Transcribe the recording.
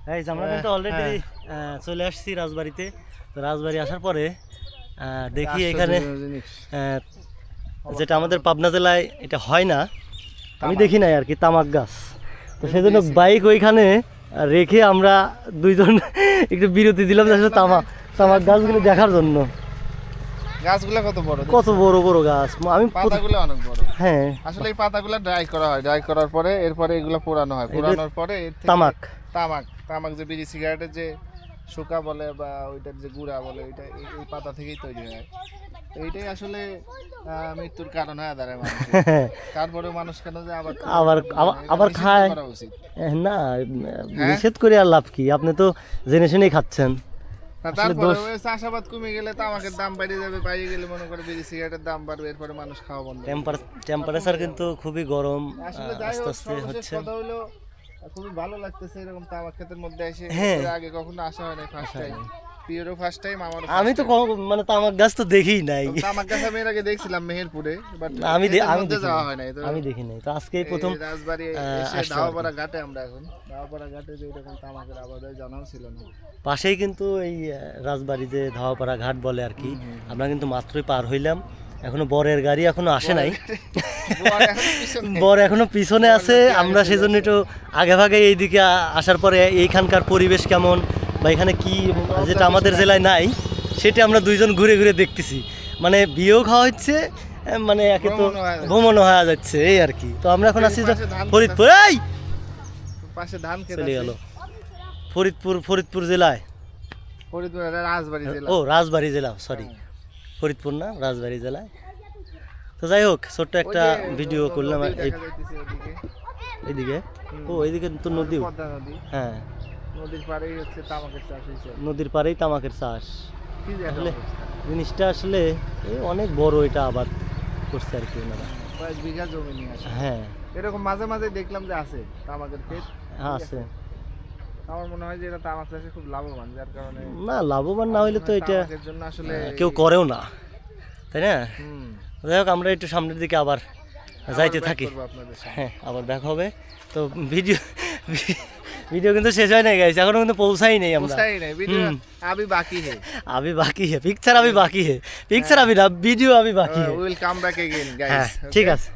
Guys আমরা কিন্তু already চলে আসছি রাজবাড়িতে। তো রাজবাড়ি আসার পরে দেখি এখানে যেটা আমাদের পাবনা জেলায় এটা হয় না, আমি দেখি নাই আর কি, তামাক গাছ। তো সেজন্য বাইক ওইখানে রেখে আমরা দুইজন একটু বিরতি দিলাম আসলে তামাক গাছগুলো দেখার জন্য। গাছগুলো কত বড়, কত বড় বড় গাছ। আমি পাতাগুলো অনেক বড়। হ্যাঁ, আসলে এই পাতাগুলো ড্রাই করা হয়, ড্রাই করার পরে এরপরে এগুলো পোড়ানো হয়, পোড়ানোর পরে এর থেকে তামাক যে বিড়ি সিগারেটের যে শুকা বলে বা ওইটার যে গুঁড়া বলে, ওইটা এই পাতা থেকেই তৈরি হয়। এইটাই আসলে মৃত্যুর কারণ হয়ে দাঁড়ায় মানুষ। তারপরে মানুষ কেন যে আবার খায় না, নিষেধ করে আর লাভ কি? আপনি তো জেনে শুনেই খাচ্ছেন। তারপরে চাষাবাদ কমে গেলে তামাকের দাম বেড়ে যাবে, বাইরে গেলে মনে করে বিড়ি সিগারেটের দাম বাড়বে, এরপরে মানুষ খাওয়া বন্ধ। টেম্পারেচার কিন্তু খুবই গরম আসলে আস্তে আস্তে হচ্ছে। কথা হলো খুবই ভালো লাগতেছে এরকম তামাক ক্ষেতের মধ্যে এসে। আগে কখনো আসা হয় না, ফার্স্ট টাইম, পিওরও ফার্স্ট টাইম আমার। আমি তো মানে তামাক গাছ তো দেখিই নাই। তামাক গাছ আমি এর আগে দেখছিলাম মেহেরপুরে, বাট আমি যাওয়া হয় নাই। আমি দেখি নাই, তো আজকেই প্রথম রাজবাড়ি এসে ধাওয়াপাড়া ঘাটে আমরা এখন ধাওয়াপাড়া ঘাটে যে এরকম তামাকের আবাদ হয় জানাও ছিল না। পাশেই কিন্তু এই রাজবাড়ি যে ধাওয়াপাড়া ঘাট বলে আর কি, আমরা কিন্তু মাত্রই পার হইলাম। এখনো বরের গাড়ি এখনো আসে নাই, বর এখনো পিছনে আছে। আমরা সেজন্য একটু আগে ভাগে এইদিকে আসার পরে এইখানকার পরিবেশ কেমন বা এখানে কি যেটা আমাদের জেলায় নাই সেটা আমরা দুইজন ঘুরে ঘুরে দেখতেছি। মানে বিয়েও খাওয়া হচ্ছে, মানে একে তো ভ্রমণও হয়ে যাচ্ছে এই আর কি। তো আমরা এখন আসছি ফরিদপুর, এই পাশে ধান খেত চলে গেল ফরিদপুর জেলায়, ফরিদপুর রাজবাড়ি জেলা। ও রাজবাড়ি জেলা, সরি ফরিদপুর না, রাজবাড়ি জেলায়। তো যাই হোক, ছোট্ট একটা ভিডিও করলাম এইদিকে। ও এইদিকে তো নদী, হ্যাঁ নদীর পাড়েই হচ্ছে তামাকের চাষ হয়েছে, নদীর পাড়েই তামাকের চাষ। আসলে জিনিসটা আসলে অনেক বড়, এটা আবাদ করছে আর কি ওনারা, কয়েক বিঘা জমি নিয়ে আসে। হ্যাঁ, এরকম মাঝে মাঝে দেখলাম যে আছে তামাকের ক্ষেত। হ্যাঁ আছে। আমার মনে হয় যে এটা তামাক চাষে খুব লাভবান, যার কারণে না লাভবান না হইলে তো এটা জন্য আসলে কেউ করেও না, তাই না? যাই হোক, আমরা একটু সামনের দিকে আবার যাইতে থাকি। হ্যাঁ, আবার দেখা হবে। তো ভিডিও কিন্তু শেষ হয় নাই গাইস, এখনো কিন্তু পৌঁছাই নেই আমরা। अभी बाकी है पिक्चर अभी बाकी है, पिक्चर अभी ना, वीडियो अभी बाकी है। We will come back again guys. ঠিক আছে।